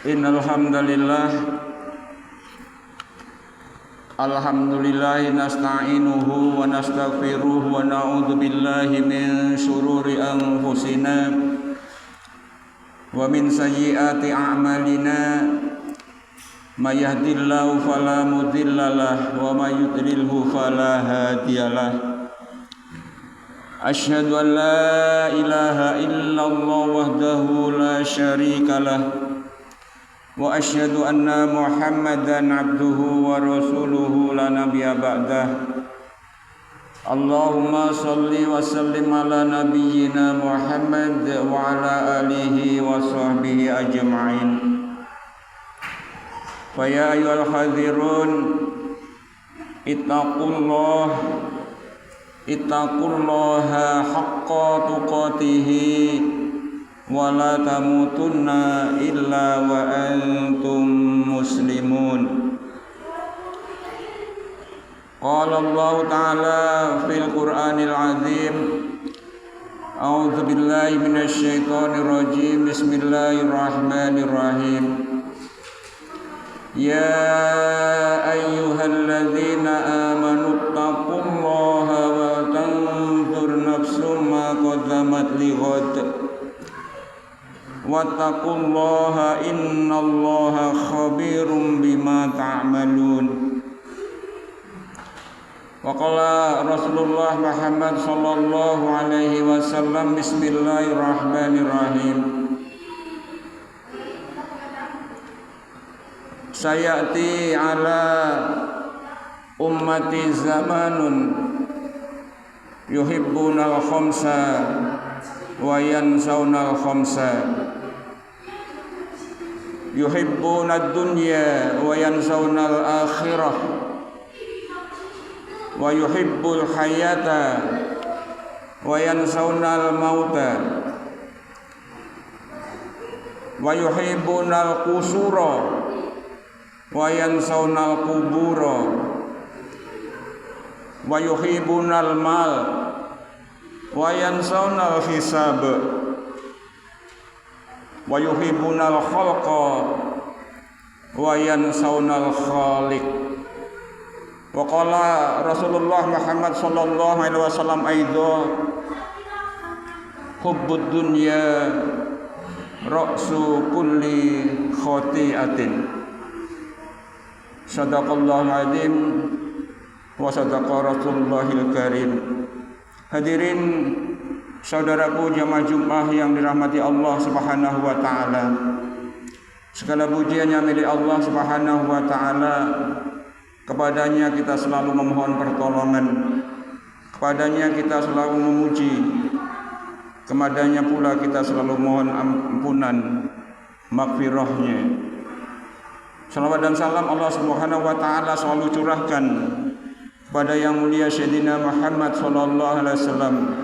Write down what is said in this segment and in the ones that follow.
Innal hamdalillah nasta'inuhu wa nastaghfiruh wa na'udzu billahi min shururi anfusina wa min sayyiati a'malina may yahdihillahu fala mudhillalah wa may yudlilhu fala hadiyalah. Asyhadu an la ilaha illallah wahdahu la syarikalah wa asyhadu anna Muhammadan abduhu wa rasuluhu la nabiyya ba'dah. Allahumma salli wa sallim ala nabiyyina Muhammad wa ala alihi wa sahbihi ajma'in. Fa ya ayyuhal hadirun ittaqullaha haqqa tuqatih wa la tamutunna illa wa antum muslimun. Qala Allah Ta'ala fil Qur'anil Azim. A'udzu billahi minasy syaithanir rajim. Bismillahirrahmanirrahim. Ya ayyuhalladzina amanu taqullaha wa tanzur nafsum ma qaddamat lighad wattaqullaha innallaha khabirum bima ta'malun. Wa qala Rasulullah Muhammad sallallahu alaihi wasallam, bismillahirrahmanirrahim. Sayati ala ummati zamanun yuhibbunal khamsa wa yansawnal khamsa, yuhibbunad dunya wa yansawnal akhirah, wa yuhibbul hayata wa yansawnal mauta, wa yuhibbunal qusura wa yansawnal qubura, wa yuhibbunal mal wa yansawnal hisab, wa yuhibbunal khalqa wa yansawnal khaliq. Wa qala Rasulullah Muhammad sallallahu alaihi wasallam aidha hubbud dunya ra'su kulli khati'atin. Sadaqallahul azim wa sadaqa Rasulullahil karim. Hadirin saudaraku jamaah Jumat yang dirahmati Allah Subhanahu wa taala. Segala pujiannya milik Allah Subhanahu wa taala. Kepadanya kita selalu memohon pertolongan. Kepadanya kita selalu memuji. Kepadanya pula kita selalu mohon ampunan, maghfirahnya. Salawat dan salam Allah Subhanahu wa taala selalu curahkan kepada yang mulia Sayyidina Muhammad sallallahu alaihi wasallam,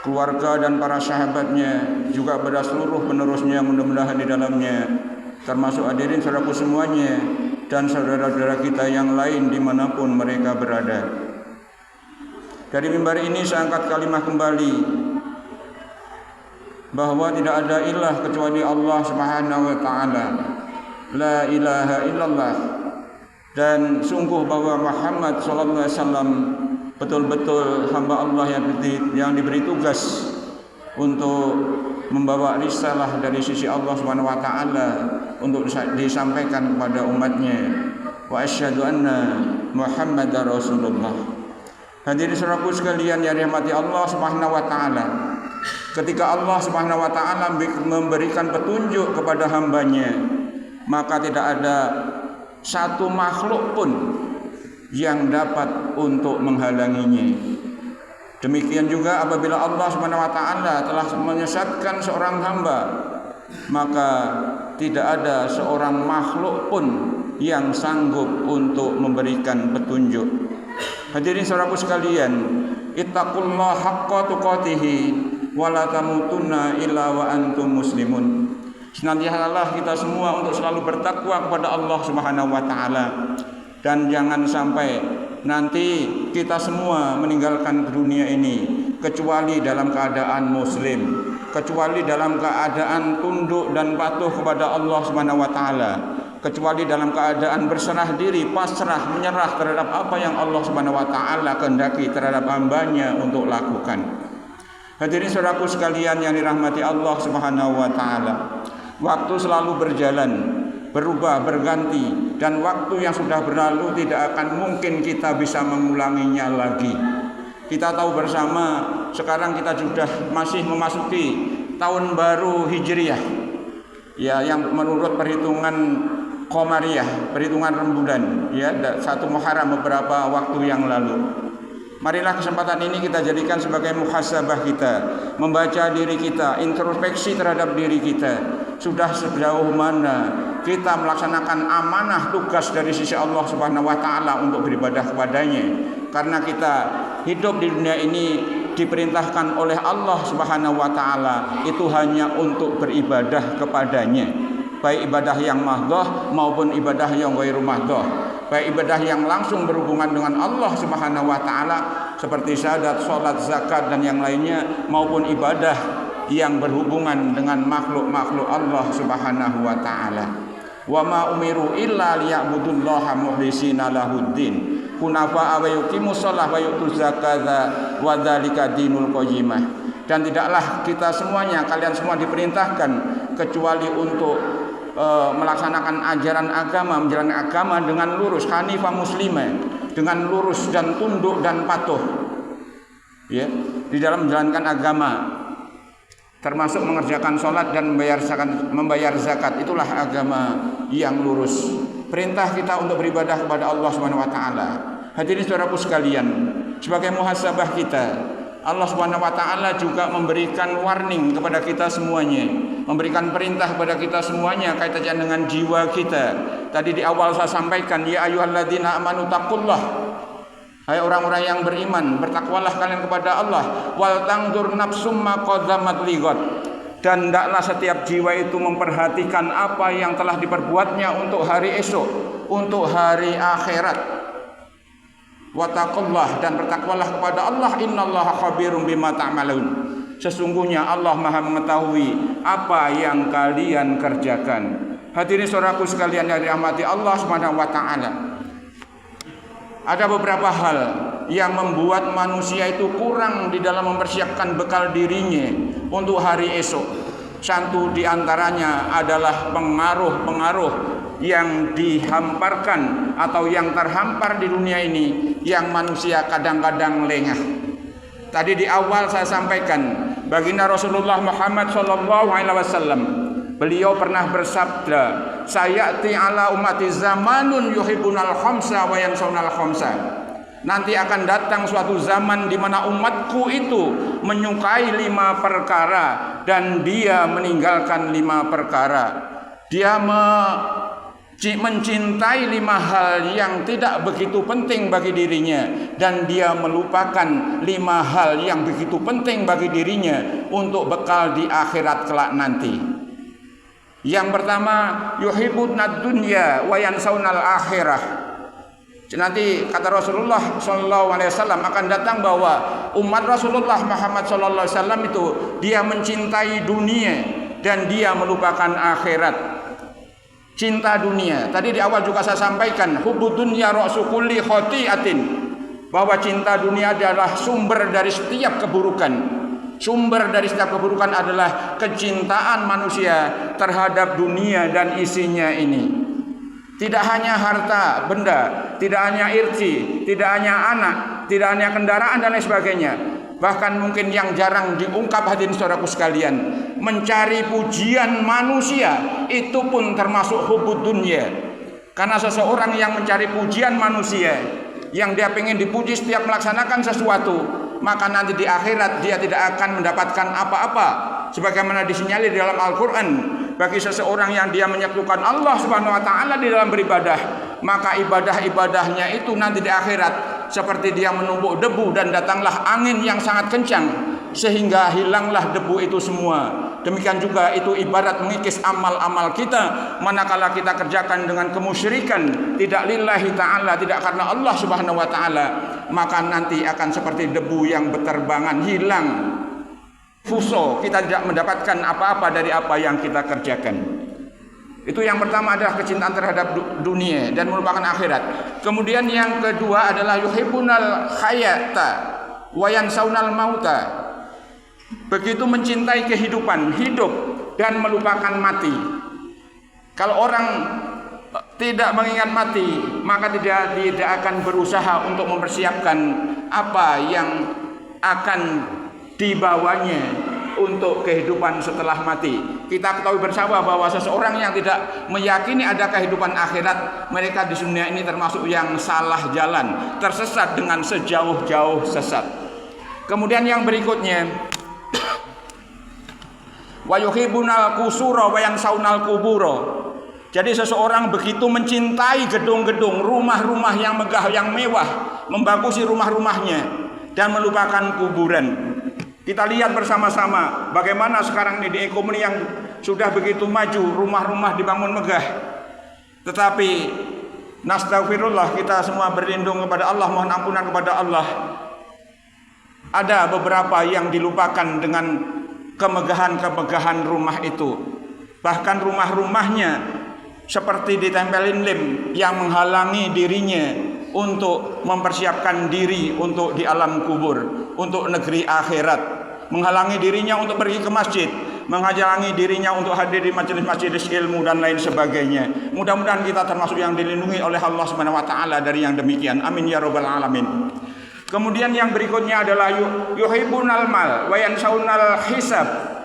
keluarga dan para sahabatnya, juga pada seluruh penerusnya mudah-mudahan di dalamnya, termasuk hadirin saudaraku semuanya dan saudara-saudara kita yang lain dimanapun mereka berada. Dari mimbar ini saya angkat kalimah kembali bahwa tidak ada ilah kecuali Allah Subhanahu wa taala. La ilaha illallah. Dan sungguh bahwa Muhammad sallallahu alaihi wasallam betul-betul hamba Allah yang diberi tugas untuk membawa risalah dari sisi Allah Subhanahu wa taala untuk disampaikan kepada umatnya. Wa asyhadu anna Muhammadar Rasulullah. Hadirin saudaraku sekalian yang dirahmati Allah Subhanahu wa taala, ketika Allah Subhanahu wa taala memberikan petunjuk kepada hambanya, maka tidak ada satu makhluk pun yang dapat untuk menghalanginya. Demikian juga apabila Allah Subhanahu wa taala telah menyesatkan seorang hamba, maka tidak ada seorang makhluk pun yang sanggup untuk memberikan petunjuk. Hadirin saudaraku sekalian, ittaqullaha haqqa tuqatih wa la tamutunna illa wa antum muslimun. Senantiasalah kita semua untuk selalu bertakwa kepada Allah Subhanahu wa taala, dan jangan sampai nanti kita semua meninggalkan dunia ini kecuali dalam keadaan muslim, kecuali dalam keadaan tunduk dan patuh kepada Allah Subhanahu wa taala, kecuali dalam keadaan berserah diri, pasrah, menyerah terhadap apa yang Allah Subhanahu wa taala kehendaki terhadap hambanya untuk lakukan. Hadirin saudaraku sekalian yang dirahmati Allah Subhanahu wa taala, waktu selalu berjalan, berubah, berganti, dan waktu yang sudah berlalu tidak akan mungkin kita bisa mengulanginya lagi. Kita tahu bersama sekarang kita sudah masih memasuki tahun baru Hijriah, ya, yang menurut perhitungan Qamariyah, perhitungan rembulan, ya, 1 Muharram beberapa waktu yang lalu. Marilah kesempatan ini kita jadikan sebagai muhasabah kita, membaca diri kita, introspeksi terhadap diri kita. Sudah sejauh mana kita melaksanakan amanah tugas dari sisi Allah Subhanahu wa taala untuk beribadah kepadanya. Karena kita hidup di dunia ini diperintahkan oleh Allah Subhanahu wa taala itu hanya untuk beribadah kepadanya, baik ibadah yang mahdhah maupun ibadah yang ghairu mahdhah, baik ibadah yang langsung berhubungan dengan Allah Subhanahu wa taala seperti syahadat, salat, zakat dan yang lainnya, maupun ibadah yang berhubungan dengan makhluk-makhluk Allah Subhanahu wa taala. Wa ma umiru illa liya'budullaha mukhlishina lahuddin hunafa wa yuqimus shalah wa yutuz zakata wa dzalika dinul qayyimah. Dan tidaklah kita semuanya, kalian semua diperintahkan kecuali untuk melaksanakan ajaran agama, menjalani agama dengan lurus, hanifah muslimah, dengan lurus dan tunduk dan patuh, ya, di dalam menjalankan agama, termasuk mengerjakan sholat dan membayar zakat. Itulah agama yang lurus. Perintah kita untuk beribadah kepada Allah Subhanahu wa taala. Hadirin saudaraku sekalian, sebagai muhasabah kita, Allah Subhanahu wa taala juga memberikan warning kepada kita semuanya, memberikan perintah kepada kita semuanya kaitannya dengan jiwa kita. Tadi di awal saya sampaikan, ya ayyuhalladzina amanu taqullah, hai orang-orang yang beriman, bertakwalah kalian kepada Allah. Wal tangdur nafsum ma qaddamat lighad, dan hendaklah setiap jiwa itu memperhatikan apa yang telah diperbuatnya untuk hari esok, untuk hari akhirat. Wattaqullah, dan bertakwalah kepada Allah. Innallaha khabirum bima ta'malun, sesungguhnya Allah Maha mengetahui apa yang kalian kerjakan. Hadirin saudaraku sekalian yang dirahmati Allah Subhanahu wa taala, ada beberapa hal yang membuat manusia itu kurang di dalam mempersiapkan bekal dirinya untuk hari esok. Satu di antaranya adalah pengaruh-pengaruh yang dihamparkan atau yang terhampar di dunia ini, yang manusia kadang-kadang lengah. Tadi di awal saya sampaikan, baginda Rasulullah Muhammad SAW, beliau pernah bersabda, sayati ala ummati zamanun yuhibbunal khamsa wa yansawnal khamsa. Nanti akan datang suatu zaman di mana umatku itu menyukai 5 perkara dan dia meninggalkan 5 perkara. Dia mencintai 5 hal yang tidak begitu penting bagi dirinya, dan dia melupakan 5 hal yang begitu penting bagi dirinya untuk bekal di akhirat kelak nanti. Yang pertama, yuhibbunad dunya wa yansawnal akhirah. Nanti kata Rasulullah SAW akan datang bahwa umat Rasulullah Muhammad SAW itu dia mencintai dunia dan dia melupakan akhirat. Cinta dunia. Tadi di awal juga saya sampaikan, hubbud dunya ra'su kulli khati'atin, bahwa cinta dunia adalah sumber dari setiap keburukan. Sumber dari setiap keburukan adalah kecintaan manusia terhadap dunia dan isinya ini. Tidak hanya harta benda, tidak hanya irji, tidak hanya anak, tidak hanya kendaraan dan lain sebagainya. Bahkan mungkin yang jarang diungkap hadirin saudaraku sekalian, mencari pujian manusia itu pun termasuk hubbud dunya. Karena seseorang yang mencari pujian manusia, yang dia pengen dipuji setiap melaksanakan sesuatu, maka nanti di akhirat dia tidak akan mendapatkan apa-apa. Sebagaimana disinyalir di dalam Al-Quran, bagi seseorang yang dia menyekutukan Allah Subhanahu wa taala di dalam beribadah, maka ibadah-ibadahnya itu nanti di akhirat seperti dia menumpuk debu dan datanglah angin yang sangat kencang sehingga hilanglah debu itu semua. Demikian juga itu ibarat mengikis amal-amal kita manakala kita kerjakan dengan kemusyrikan, tidak lillahi ta'ala, tidak karena Allah Subhanahu wa taala, maka nanti akan seperti debu yang berterbangan, hilang. fuso, kita tidak mendapatkan apa-apa dari apa yang kita kerjakan. Itu yang pertama adalah kecintaan terhadap dunia dan melupakan akhirat. Kemudian yang kedua adalah yuhibbunal hayata wa yansaunal mauta. Begitu mencintai kehidupan, hidup dan melupakan mati. Kalau orang tidak mengingat mati, maka tidak akan berusaha untuk mempersiapkan apa yang akan dibawanya untuk kehidupan setelah mati. Kita ketahui bersama bahwa seseorang yang tidak meyakini ada kehidupan akhirat, mereka di dunia ini termasuk yang salah jalan, tersesat dengan sejauh-jauh sesat. Kemudian yang berikutnya, wa yuhibbunal qusura wa yansaunal qubura. Jadi seseorang begitu mencintai gedung-gedung, rumah-rumah yang megah, yang mewah, membagusi rumah-rumahnya dan melupakan kuburan. Kita lihat bersama-sama bagaimana sekarang ini di ekonomi yang sudah begitu maju, rumah-rumah dibangun megah. Tetapi nastaghfirullah, kita semua berlindung kepada Allah, mohon ampunan kepada Allah. Ada beberapa yang dilupakan dengan kemegahan-kemegahan rumah itu. Bahkan rumah-rumahnya seperti ditempelin lem yang menghalangi dirinya untuk mempersiapkan diri untuk di alam kubur, untuk negeri akhirat, menghalangi dirinya untuk pergi ke masjid, menghalangi dirinya untuk hadir di majelis-majelis ilmu dan lain sebagainya. Mudah-mudahan kita termasuk yang dilindungi oleh Allah Subhanahu wa taala dari yang demikian. Amin ya rabbal alamin. Kemudian yang berikutnya adalah yuhibbunal mal wa yansaunal hisab.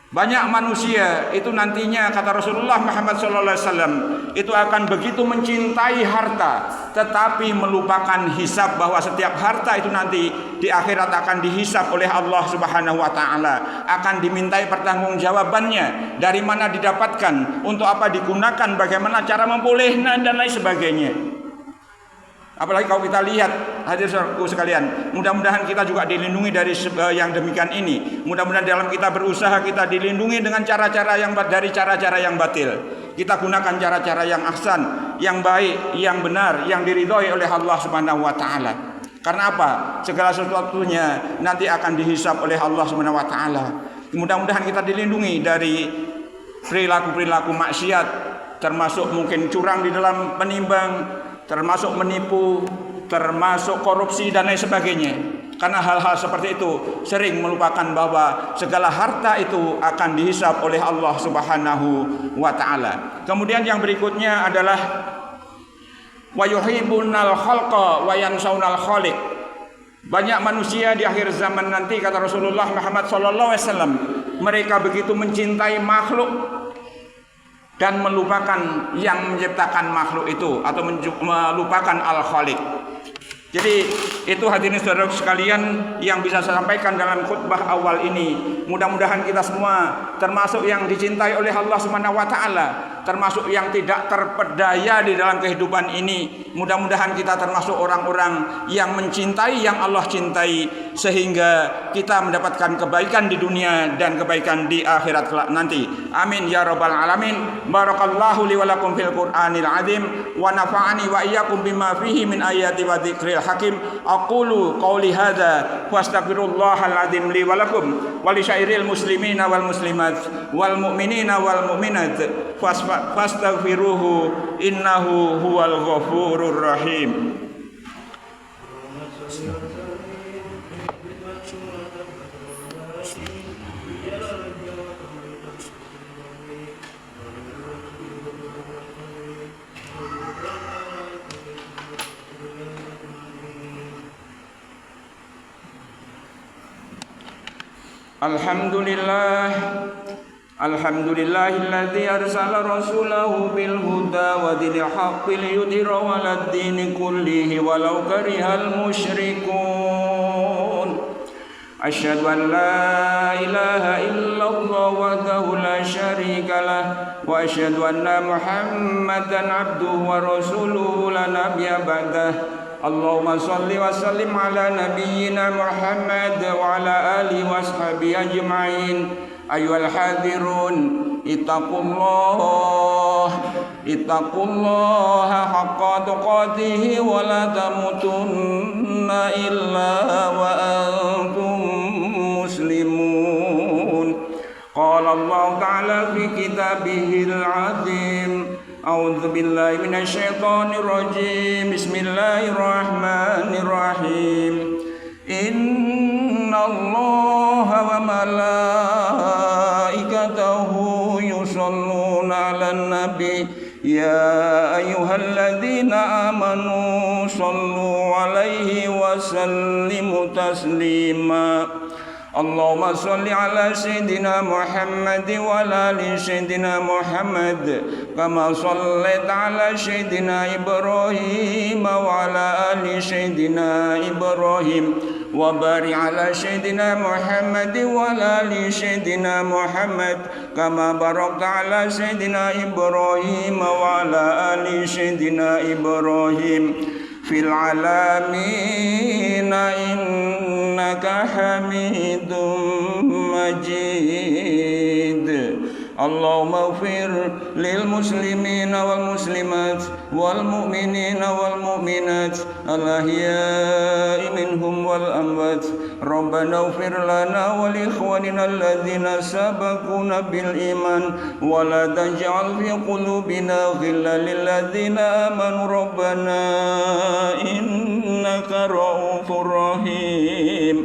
Banyak manusia itu nantinya, kata Rasulullah Muhammad SAW, itu akan begitu mencintai harta, tetapi melupakan hisab, bahwa setiap harta itu nanti di akhirat akan dihisab oleh Allah Subhanahu wa taala, akan dimintai pertanggungjawabannya, dari mana didapatkan, untuk apa digunakan, bagaimana cara memperolehnya dan lain sebagainya. Apalagi kalau kita lihat, hadirin sekalian, mudah-mudahan kita juga dilindungi dari yang demikian ini. Mudah-mudahan dalam kita berusaha, kita dilindungi dengan cara-cara dari cara-cara yang batil. Kita gunakan cara-cara yang ahsan, yang baik, yang benar, yang diridhoi oleh Allah Subhanahu wa taala. Karena apa? Segala sesuatunya nanti akan dihisab oleh Allah Subhanahu wa taala. Mudah-mudahan kita dilindungi dari perilaku-perilaku maksiat, termasuk mungkin curang di dalam penimbang, termasuk menipu, termasuk korupsi dan lain sebagainya. Karena hal-hal seperti itu sering melupakan bahwa segala harta itu akan dihisab oleh Allah Subhanahu wa taala. Kemudian yang berikutnya adalah wa yuhibbunal khalqa wa yansaunal khaliq. Banyak manusia di akhir zaman nanti, kata Rasulullah Muhammad SAW, mereka begitu mencintai makhluk dan melupakan yang menciptakan makhluk itu, atau melupakan Al-Khaliq. Jadi itu hadirin saudara sekalian yang bisa saya sampaikan dalam khutbah awal ini. Mudah-mudahan kita semua termasuk yang dicintai oleh Allah Subhanahu wa taala, termasuk yang tidak terpedaya di dalam kehidupan ini. Mudah-mudahan kita termasuk orang-orang yang mencintai yang Allah cintai, sehingga kita mendapatkan kebaikan di dunia dan kebaikan di akhirat kelak nanti. Amin ya rabbal alamin. Barakallahu li wa lakum fil Qur'anil azim wa nafa'ani wa iyyakum bima fihi min ayati wa dzikril hakim. Aqulu qawli hadza wastaghfirullahal azim li wa lakum wa li syairil muslimina wal muslimat wal mu'minina wal mu'minat fastaghfiruhu innahu huwal ghafurur rahim. Alhamdulillahilladzi arsala rasulahu bil huda wa dinil haqqi liyudhhirahu 'alad dini kullihi walau karihal musyrikun. Asyhadu an la ilaha illallah wahdahu la syarika lah wa asyhadu anna Muhammadan 'abduhu wa rasuluhu la nabiyya ba'dah. Allahumma salli wa sallim ala nabiyyina Muhammad wa ala alihi wa ashabihi ajma'in. Ayyuhal hadirun, ittaqullaha haqqa tuqatih wa la tamutunna illa wa antum muslimun. كتابه العظيم. أعوذ بالله من الشيطان الرجيم. بسم الله الرحمن الرحيم. إن الله وملائكته يصلون على النبي يا أيها الذين آمنوا صلوا عليه وسلموا تسليما. اللهم صل على سيدنا محمد وعلى آل سيدنا محمد كما صليت على سيدنا إبراهيم وعلى آل سيدنا إبراهيم وبارك على سيدنا محمد وعلى آل سيدنا محمد كما باركت على سيدنا إبراهيم وعلى آل سيدنا إبراهيم في العالمين إنك حميد مجيد. اللهم اغفر للمسلمين والمسلمات والمؤمنين والمؤمنات الأحياء منهم والأموات. ربنا اغفر لنا ولإخواننا الذين سبقونا بالإيمان ولا تجعل في قلوبنا غلا للذين آمنوا ربنا إنك رؤوف رحيم.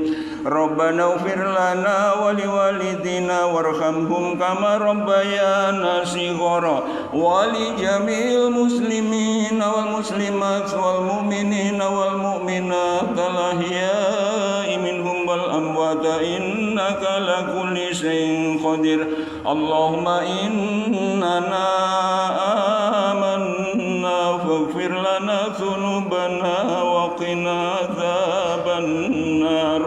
ربنا اغفر لنا ولوالدينا وارحمهم كما ربيانا صغارا ولجميع المسلمين والمسلمات والمؤمنين والمؤمنات الأحياء منهم والأموات إنك على كل شيء قدير. اللهم إننا آمنا فاغفر لنا ذنوبنا وقنا عذاب النار.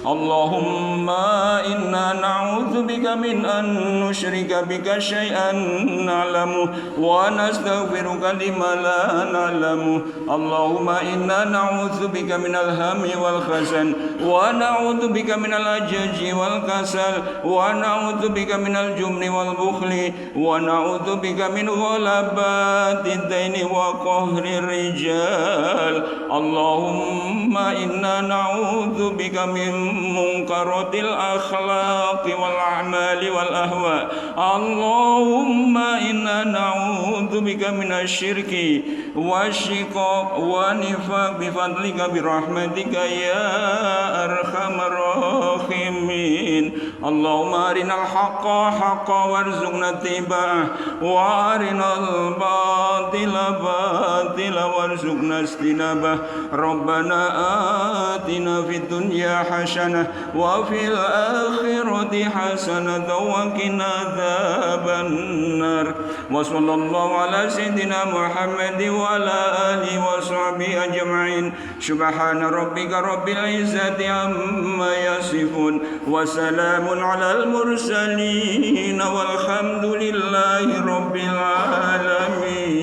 اللهم إنا نعوذ بك من أن نشرك بك شيئا نعلمه ونستغفرك لما لا نعلمه. اللهم إنا نعوذ بك من الهم والحزن ونعوذ بك من العجز والكسل ونعوذ بك من الجبن والبخل ونعوذ بك من غلبات الدين وقهر الرجال. اللهم إنا نعوذ بك من منكرات الأخلاق والأعمال والأهواء. اللهم إنا نعوذ بك من الشرك والشقاق والنفاق بفضلك برحمتك يا أرحم الراحمين. اللهم أرنا الحق حقا وارزقنا اتباعه وأرنا الباطل باطلا وارزقنا اجتنابه. ربنا آتنا في الدنيا حسنة وفي الآخرة حسنة وقنا عذاب النار. وصلى الله على سيدنا محمد وعلى آله وصحبه أجمعين. سبحان ربك رب العزة عما يصفون وسلام على المرسلين والحمد لله رب العالمين.